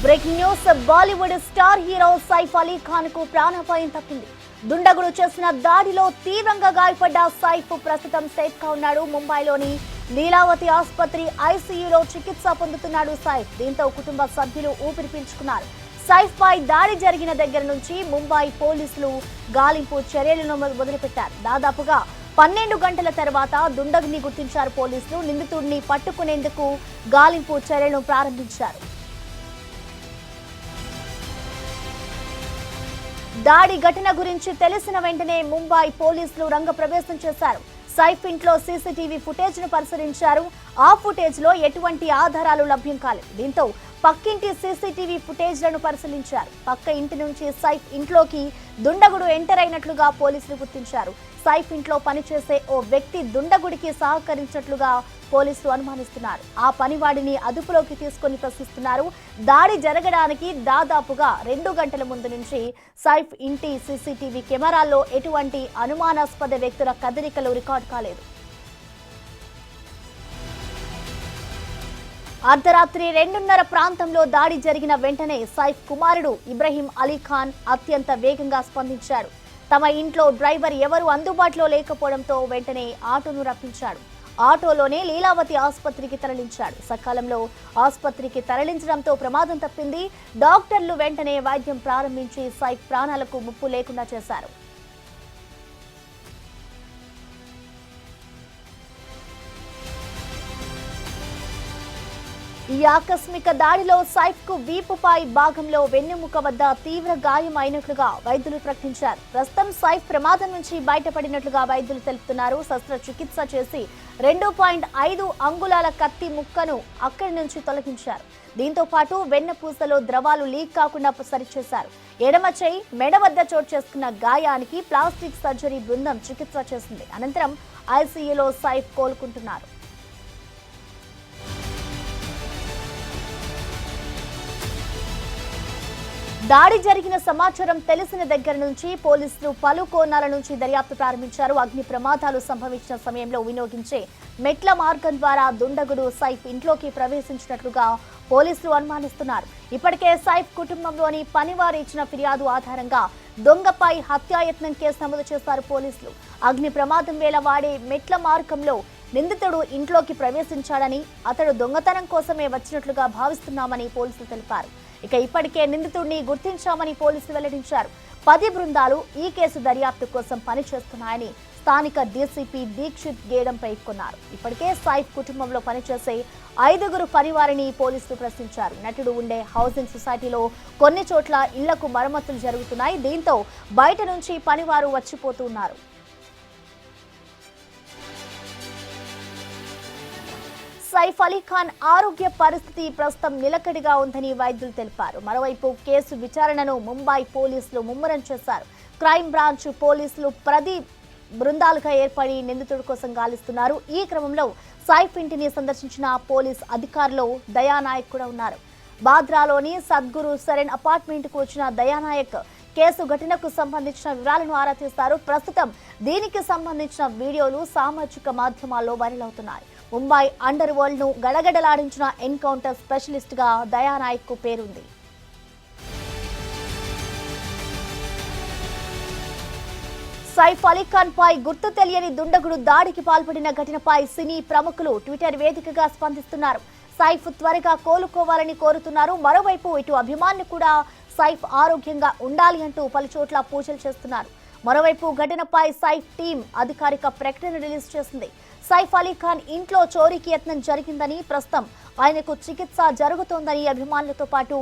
Breaking news Bollywood star hero Saif Ali Khan కు ప్రాణాపాయం తప్పింది. దుండగుడు చేసిన దాడిలో తీవ్రంగా గాయపడ్డ సైఫ్ ప్రస్తుతం సేఫ్ గా ఉన్నాడు. ముంబైలోని లీలావతి ఆసుపత్రి ఐసీయూలో చికిత్స పొందుతున్నాడు సైఫ్. దీంతో కుటుంబ సభ్యులు ఊపిరి పీల్చుకున్నారు. సైఫ్ పై దాడి జరిగిన దగ్గర నుంచి ముంబై పోలీసులు గాలింపు చర్యలను మొదలుపెట్టారు. దాదాపుగా 12 గంటల తర్వాత దుండగుని గుర్తించారు పోలీసులు. నిందితుడిని పట్టుకునేందుకు గాలింపు చర్యలను ప్రారంభించారు. దాడి ఘటన గురించి తెలిసిన వెంటనే ముంబై పోలీసులు రంగప్రవేశం చేశారు. సైఫ్ ఇంట్లో సీసీటీవీ ఫుటేజ్ ను పరిశీలించారు. ఆ ఫుటేజ్ లో ఎటువంటి ఆధారాలు లభ్యం కాలేదు. దీంతో పక్కింటి సీసీటీవీ ఫుటేజ్ లను పరిశీలించారు. పక్క ఇంటి నుంచి సైఫ్ ఇంట్లోకి దుండగుడు ఎంటర్ అయినట్లుగా పోలీసులు గుర్తించారు. సైఫ్ ఇంట్లో పనిచేసే ఓ వ్యక్తి దుండగుడికి సహకరించినట్లుగా పోలీసులు అనుమానిస్తున్నారు. ఆ పనివాడిని అదుపులోకి తీసుకొని ప్రశ్నిస్తున్నారు. దాడి జరగడానికి దాదాపుగా 2 గంటల ముందు నుంచి సైఫ్ ఇంటి సీసీటీవీ కెమెరాల్లో ఎటువంటి అనుమానాస్పద వ్యక్తుల కదలికలు రికార్డు కాలేదు. అర్ధరాత్రి 2:30 ప్రాంతంలో దాడి జరిగిన వెంటనే సైఫ్ కుమారుడు ఇబ్రహీం అలీ ఖాన్ అత్యంత వేగంగా స్పందించాడు. తమ ఇంట్లో డ్రైవర్ ఎవరు అందుబాటులో లేకపోవడంతో వెంటనే ఆటోను రప్పించాడు. ఆటోలోనే లీలావతి ఆసుపత్రికి తరలించాడు. సకాలంలో ఆసుపత్రికి తరలించడంతో ప్రమాదం తప్పింది. డాక్టర్లు వెంటనే వైద్యం ప్రారంభించి సైఫ్ ప్రాణాలకు ముప్పు లేకుండా చేశారు. ఈ ఆకస్మిక దాడిలో సైఫ్ కు వీపుపై భాగంలో వెన్నెముక వద్ద తీవ్ర గాయం అయినట్లుగా వైద్యులు ప్రకటించారు. ప్రస్తుతం సైఫ్ ప్రమాదం నుంచి బయటపడినట్లుగా వైద్యులు తెలుపుతున్నారు. శస్త్రచికిత్స చేసి 2.5 అంగుళాల కత్తి ముక్కను అక్కడి నుంచి తొలగించారు. దీంతో పాటు వెన్నపూసలో ద్రవాలు లీక్ కాకుండా సరిచేశారు. ఎడమ చేయి మెడ వద్ద చోటు చేసుకున్న గాయానికి ప్లాస్టిక్ సర్జరీ బృందం చికిత్స చేసింది. అనంతరం ఐసీయూలో సైఫ్ కోలుకుంటున్నారు. దాడి జరిగిన సమాచారం తెలిసిన దగ్గర నుంచి పోలీసులు పలు కోణాల నుంచి దర్యాప్తు ప్రారంభించారు. అగ్ని ప్రమాదాలు సంభవించిన సమయంలో వినియోగించే మెట్ల మార్గం ద్వారా దుండగుడు సైఫ్ ఇంట్లోకి ప్రవేశించినట్లుగా పోలీసులు అనుమానిస్తున్నారు. ఇప్పటికే సైఫ్ కుటుంబంలోని పనివారు ఇచ్చిన ఫిర్యాదు ఆధారంగా దొంగపై హత్యాయత్నం కేసు నమోదు చేశారు పోలీసులు. అగ్ని ప్రమాదం వేళ వాడే మెట్ల మార్గంలో నిందితుడు ఇంట్లోకి ప్రవేశించాడని, అతడు దొంగతనం కోసమే వచ్చినట్లుగా భావిస్తున్నామని పోలీసులు తెలిపారు. ఇక ఇప్పటికే నిందితుడిని గుర్తించామని పోలీసులు వెల్లడించారు. 10 బృందాలు ఈ కేసు దర్యాప్తు కోసం పనిచేస్తున్నాయని స్థానిక డీసీపీ దీక్షిత్ గేడం పేర్కొన్నారు. ఇప్పటికే సైఫ్ కుటుంబంలో పనిచేసే 5గురు పరివారిని పోలీసులు ప్రశ్నించారు. నటుడు ఉండే హౌసింగ్ సొసైటీలో కొన్ని చోట్ల ఇళ్లకు మరమ్మతులు జరుగుతున్నాయి. దీంతో బయట నుంచి పనివారు వచ్చిపోతున్నారు. సైఫ్ అలీ ఖాన్ ఆరోగ్య పరిస్థితి ప్రస్తుతం నిలకడగా ఉందని వైద్యులు తెలిపారు. మరోవైపు కేసు విచారణను ముంబై పోలీసులు ముమ్మరం చేశారు. క్రైమ్ బ్రాంచ్ పోలీసులు 10 బృందాలుగా ఏర్పడి నిందితుడి కోసం గాలిస్తున్నారు. ఈ క్రమంలో సైఫ్ ఇంటిని సందర్శించిన పోలీస్ అధికారులు దయానాయక్ కూడా ఉన్నారు. బాద్రాలోని సద్గురు సరెన్ అపార్ట్మెంట్ కు వచ్చిన దయానాయక్ కేసు ఘటనకు సంబంధించిన వివరాలను ఆరా తీస్తారు. ప్రస్తుతం దీనికి సంబంధించిన వీడియోలు సామాజిక మాధ్యమాల్లో వైరల్ అవుతున్నాయి. ముంబై అండర్ వరల్డ్ ను గడగడలాడించిన ఎన్కౌంటర్ స్పెషలిస్ట్ గా దయానాయక్ కు పేరుంది. సైఫ్ అలీ ఖాన్ పై గుర్తు తెలియని దుండగుడు దాడికి పాల్పడిన ఘటనపై సినీ ప్రముఖులు ట్విట్టర్ వేదికగా స్పందిస్తున్నారు. సైఫ్ త్వరగా కోలుకోవాలని కోరుతున్నారు. మరోవైపు ఇటు అభిమానులు కూడా సైఫ్ ఆరోగ్యంగా ఉండాలి అంటూ పలుచోట్ల పూజలు చేస్తున్నారు. మరోవైపు ఘటనపై సైఫ్ టీం అధికారిక ప్రకటన రిలీజ్ చేసింది. సైఫ్ అలీ ఖాన్ ఇంట్లో చోరీకి యత్నం జరిగిందని, ప్రస్తుతం ఆయనకు చికిత్స జరుగుతోందని అభిమానులతో పాటు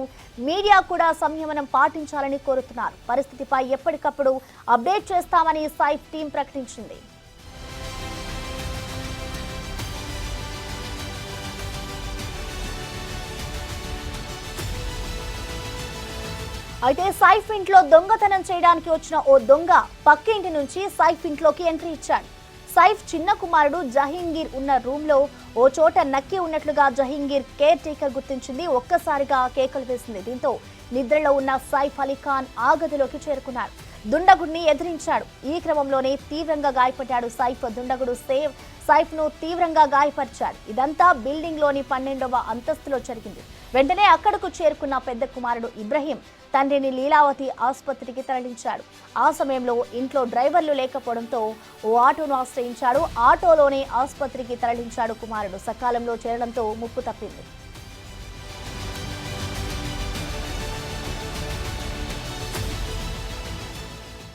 మీడియా కూడా సంయమనం పాటించాలని కోరుతున్నారు. పరిస్థితిపై ఎప్పటికప్పుడు అప్డేట్ చేస్తామని సైఫ్ టీం ప్రకటించింది. అయితే సైఫ్ ఇంట్లో దొంగతనం చేయడానికి వచ్చిన ఓ దొంగ పక్కింటి నుంచి సైఫ్ ఇంట్లోకి ఎంట్రీ ఇచ్చాడు. సైఫ్ చిన్న కుమారుడు జహీంగీర్ ఉన్న రూమ్ లో ఓ చోట నక్కి ఉన్నట్లుగా జహీంగీర్ కేర్ టేకర్ గుర్తించింది. ఒక్కసారిగా కేకలు వేసింది. దీంతో నిద్రలో ఉన్న సైఫ్ అలీ ఖాన్ ఆ గదిలోకి చేరుకున్నాడు. దుండగుడిని ఎదిరించాడు. ఈ క్రమంలోనే తీవ్రంగా గాయపడ్డాడు సైఫ్. దుండగుడు సైఫ్ ను తీవ్రంగా గాయపరిచాడు. ఇదంతా బిల్డింగ్ లోని 12వ అంతస్తులో జరిగింది. వెంటనే అక్కడకు చేరుకున్న పెద్ద కుమారుడు ఇబ్రహీం తండ్రిని లీలావతి ఆసుపత్రికి తరలించాడు. ఆ సమయంలో ఇంట్లో డ్రైవర్లు లేకపోవడంతో ఓ ఆటోను ఆశ్రయించాడు. ఆటోలోనే ఆసుపత్రికి తరలించాడు కుమారుడు. సకాలంలో చేరడంతో ముప్పు తప్పింది.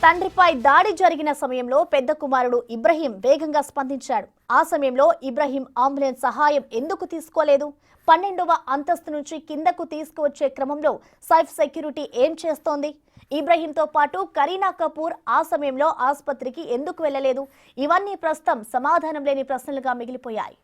తండ్రిపై దాడి జరిగిన సమయంలో పెద్ద కుమారుడు ఇబ్రహీం వేగంగా స్పందించాడు. ఆ సమయంలో ఇబ్రహీం అంబులెన్స్ సహాయం ఎందుకు తీసుకోలేదు? 12వ అంతస్తు నుంచి కిందకు తీసుకువచ్చే క్రమంలో సైఫ్ సెక్యూరిటీ ఏం చేస్తోంది? ఇబ్రహీంతో పాటు కరీనా కపూర్ ఆ సమయంలో ఆసుపత్రికి ఎందుకు వెళ్లలేదు? ఇవన్నీ ప్రస్తుతం సమాధానం లేని ప్రశ్నలుగా మిగిలిపోయాయి.